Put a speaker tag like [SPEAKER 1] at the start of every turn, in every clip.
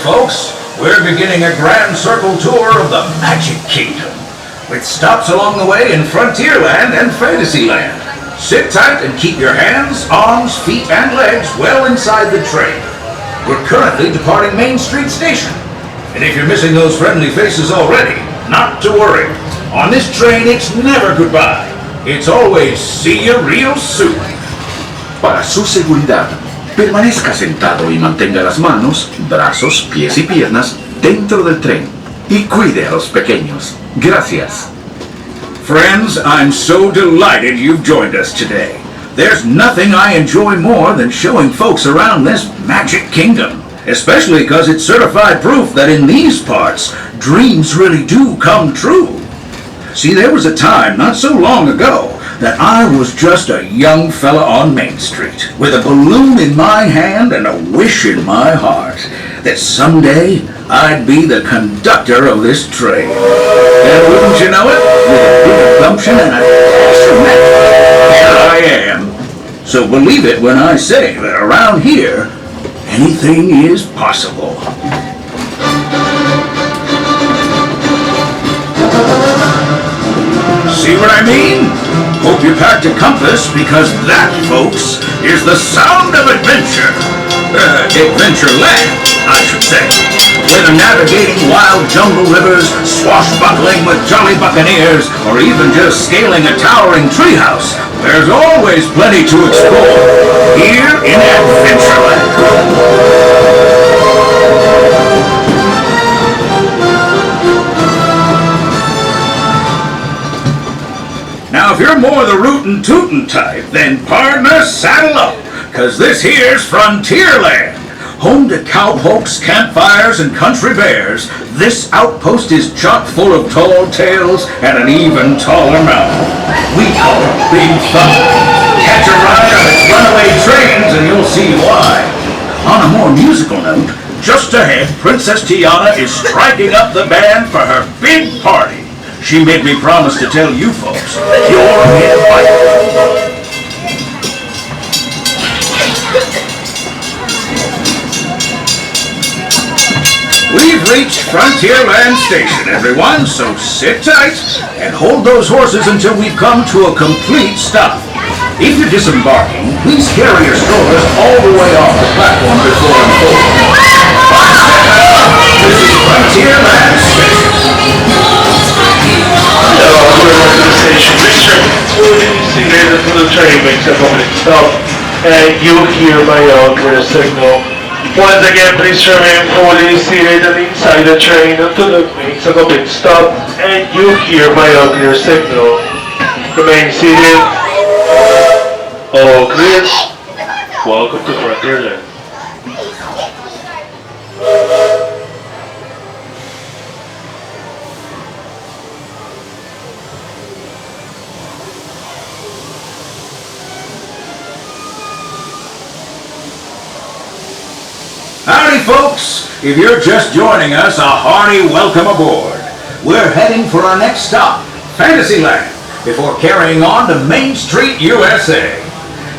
[SPEAKER 1] folks, we're beginning a grand circle tour of the Magic Kingdom, with stops along the way in Frontierland and Fantasyland. Sit tight and keep your hands, arms, feet, and legs well inside the train. We're currently departing Main Street Station. And if you're missing those friendly faces already, not to worry. On this train, it's never goodbye. It's always see you real soon.
[SPEAKER 2] Para su seguridad, permanezca sentado y mantenga las manos, brazos, pies y piernas dentro del tren. Y cuide a los pequeños. Gracias.
[SPEAKER 1] Friends, I'm so delighted you've joined us today. There's nothing I enjoy more than showing folks around this Magic Kingdom, especially because it's certified proof that in these parts, dreams really do come true. See, there was a time not so long ago that I was just a young fella on Main Street with a balloon in my hand and a wish in my heart that someday I'd be the conductor of this train. And wouldn't you know it, with a big gumption and a dash of magic, here I am. So believe it when I say that around here, anything is possible. See what I mean? Hope you packed a compass, because that, folks, is the sound of adventure. Adventureland, I should say. Whether navigating wild jungle rivers, swashbuckling with jolly buccaneers, or even just scaling a towering treehouse, there's always plenty to explore here in Adventureland. Now, if you're more the rootin' tootin' type, then partner, saddle up, cause this here's Frontierland. Home to cowpokes, campfires, and country bears, this outpost is chock full of tall tales and an even taller mountain. We call it Big Thunder. Catch a ride on its runaway trains and you'll see why. On a more musical note, just ahead, Princess Tiana is striking up the band for her big party. She made me promise to tell you folks that you're invited. We've reached Frontierland Station, everyone, so sit tight and hold those horses until we've come to a complete stop. If you're disembarking, please carry your strollers all the way off the platform before unfolding. This is Frontierland Station.
[SPEAKER 3] Seated until the train makes a complete stop, and you hear my clear signal. Once again, please remain fully seated and inside the train until it makes a complete stop, and you hear my clear signal. Remain seated. All clear. Welcome to Frontierland.
[SPEAKER 1] Howdy, folks! If you're just joining us, a hearty welcome aboard. We're heading for our next stop, Fantasyland, before carrying on to Main Street, USA.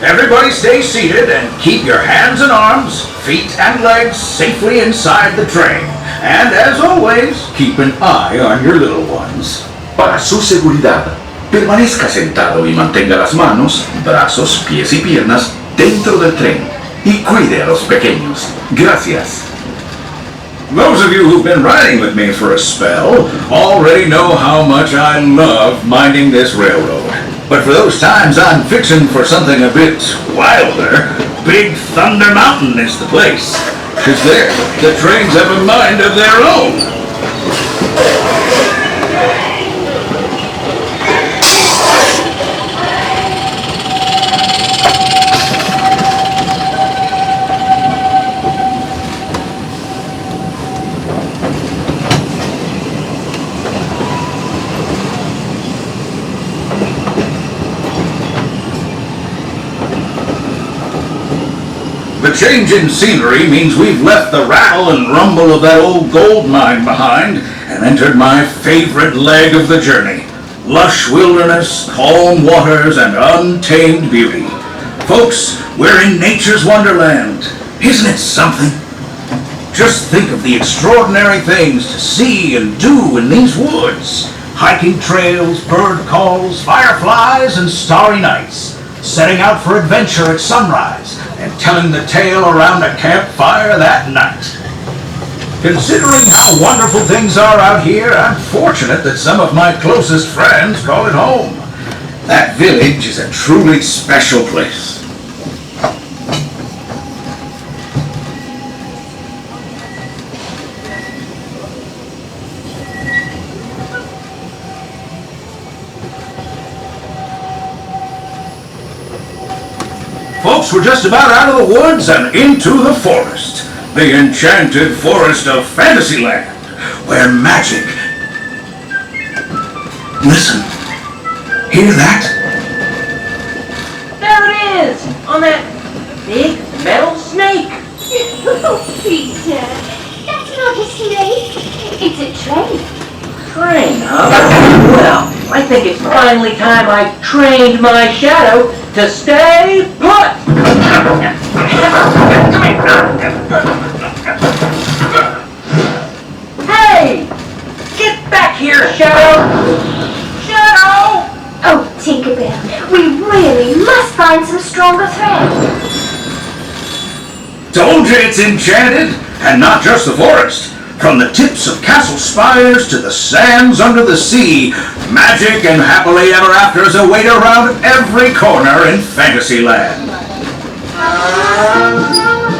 [SPEAKER 1] Everybody stay seated and keep your hands and arms, feet and legs safely inside the train. And as always, keep an eye on your little ones.
[SPEAKER 2] Para su seguridad, permanezca sentado y mantenga las manos, brazos, pies y piernas dentro del tren. Y cuide a los pequeños. Gracias.
[SPEAKER 1] Those of you who've been riding with me for a spell already know how much I love minding this railroad. But for those times I'm fixing for something a bit wilder, Big Thunder Mountain is the place. 'Cause there, the trains have a mind of their own. The change in scenery means we've left the rattle and rumble of that old gold mine behind and entered my favorite leg of the journey. Lush wilderness, calm waters, and untamed beauty. Folks, we're in nature's wonderland. Isn't it something? Just think of the extraordinary things to see and do in these woods. Hiking trails, bird calls, fireflies, and starry nights. Setting out for adventure at sunrise and telling the tale around a campfire that night. Considering how wonderful things are out here, I'm fortunate that some of my closest friends call it home. That village is a truly special place. Folks, we're just about out of the woods and into the forest. The enchanted forest of Fantasyland, where magic... Listen. Hear that?
[SPEAKER 4] There it is! On that big metal snake!
[SPEAKER 5] Oh, Peter, that's not a snake. It's a train.
[SPEAKER 4] Train, huh? Well, I think it's finally time I trained my shadow to stay put! Hey! Get back here, Shadow! Shadow!
[SPEAKER 5] Oh, Tinkerbell, we really must find some stronger thread.
[SPEAKER 1] Told you it's enchanted, and not just the forest. From the tips of castle spires to the sands under the sea, magic and happily ever afters await around every corner in Fantasyland.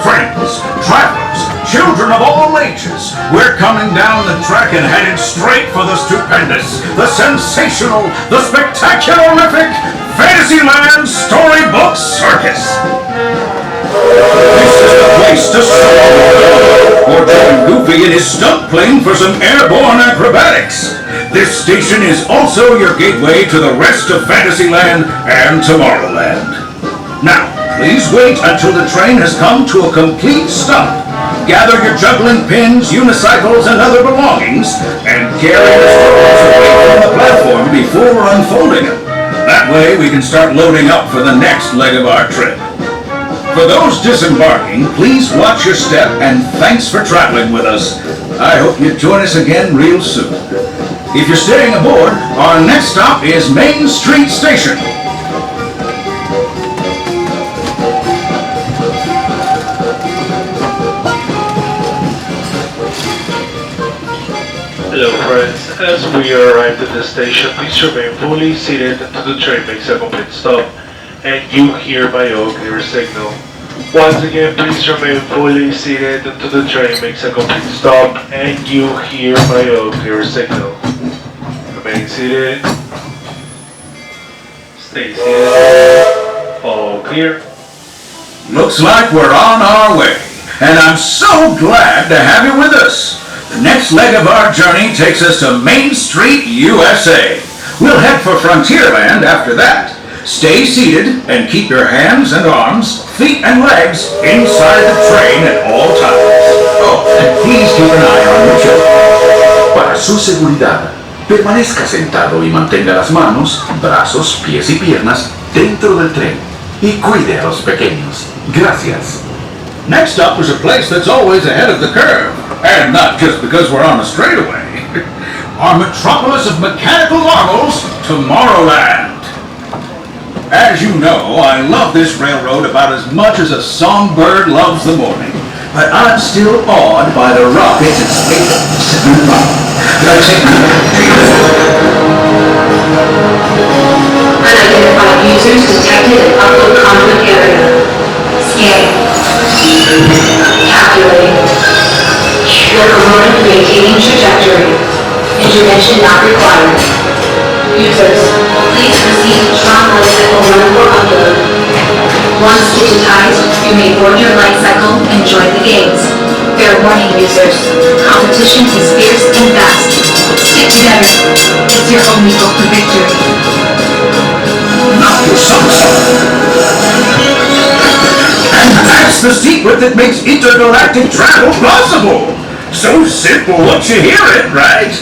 [SPEAKER 1] Friends, travelers, children of all ages, we're coming down the track and headed straight for the stupendous, the sensational, the spectacularific Fantasyland Storybook Circus. This is the place to start. Or join Goofy in his stunt plane for some airborne acrobatics. This station is also your gateway to the rest of Fantasyland and Tomorrowland. Now, please wait until the train has come to a complete stop. Gather your juggling pins, unicycles, and other belongings, and carry the stories away from the platform before unfolding them. That way we can start loading up for the next leg of our trip. For those disembarking, please watch your step and thanks for traveling with us. I hope you join us again real soon. If you're staying aboard, our next stop is Main Street Station.
[SPEAKER 3] Hello friends, as we arrived at the station, please remain fully seated until the train makes a complete stop and you hear my clear signal. Once again, please remain fully seated until the train makes a complete stop and you hear my clear signal. Remain seated. Stay seated. All clear.
[SPEAKER 1] Looks like we're on our way, and I'm so glad to have you with us. The next leg of our journey takes us to Main Street, USA. We'll head for Frontierland after that. Stay seated and keep your hands and arms, feet and legs inside the train at all times. Oh, and please keep an eye on your children.
[SPEAKER 2] Para su seguridad, permanezca sentado y mantenga las manos, brazos, pies y piernas dentro del tren. Y cuide a los pequeños. Gracias.
[SPEAKER 1] Next up is a place that's always ahead of the curve. And not just because we're on a straightaway. Our metropolis of mechanical marvels, Tomorrowland. As you know, I love this railroad about as much as a songbird loves the morning. But I'm still awed by the rockets and space.
[SPEAKER 6] Unidentified users detected in upload conflict area. Scanning. Calculating. Locomotive maintaining trajectory. Intervention not required. Users, please proceed to Tron Light Cycle 1 for upload. Once digitized, you may board your light cycle and join the games. Fair warning, users. Competition is fierce and fast. Stick together. It's your only hope for victory.
[SPEAKER 1] Not your socks. And that's the secret that makes intergalactic travel possible. So simple once you hear it, right?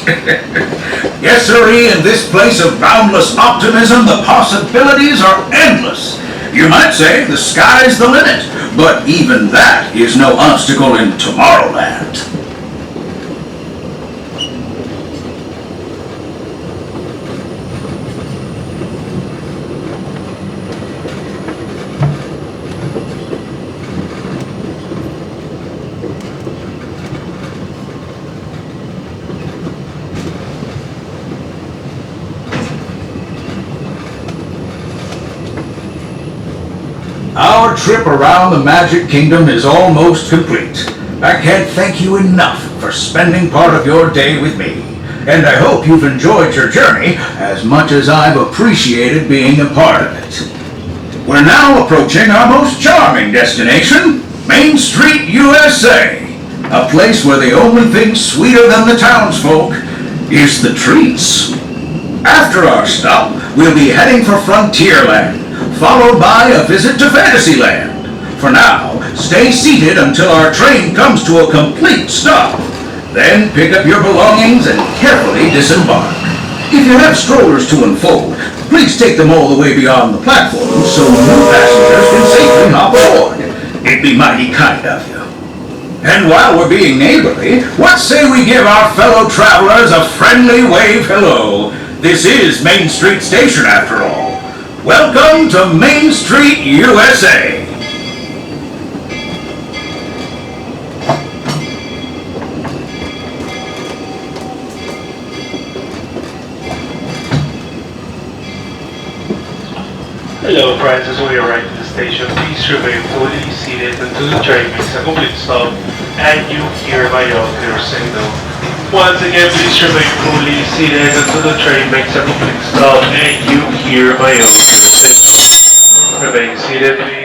[SPEAKER 1] Yes, sirree, in this place of boundless optimism, the possibilities are endless. You might say the sky's the limit, but even that is no obstacle in Tomorrowland. Our trip around the Magic Kingdom is almost complete. I can't thank you enough for spending part of your day with me, and I hope you've enjoyed your journey as much as I've appreciated being a part of it. We're now approaching our most charming destination, Main Street, USA, a place where the only thing sweeter than the townsfolk is the treats. After our stop, we'll be heading for Frontierland, followed by a visit to Fantasyland. For now, stay seated until our train comes to a complete stop. Then pick up your belongings and carefully disembark. If you have strollers to unfold, please take them all the way beyond the platform so new passengers can safely hop aboard. It'd be mighty kind of you. And while we're being neighborly, what say we give our fellow travelers a friendly wave hello? This is Main Street Station after all. Welcome to Main Street, USA!
[SPEAKER 3] Hello friends, as we arrive at the station, please remain fully seated until the train makes a complete stop and you hear my clear signal. Once again, please remain fully seated until the train makes a complete stop and you hear my clear signal. Remain seated, please.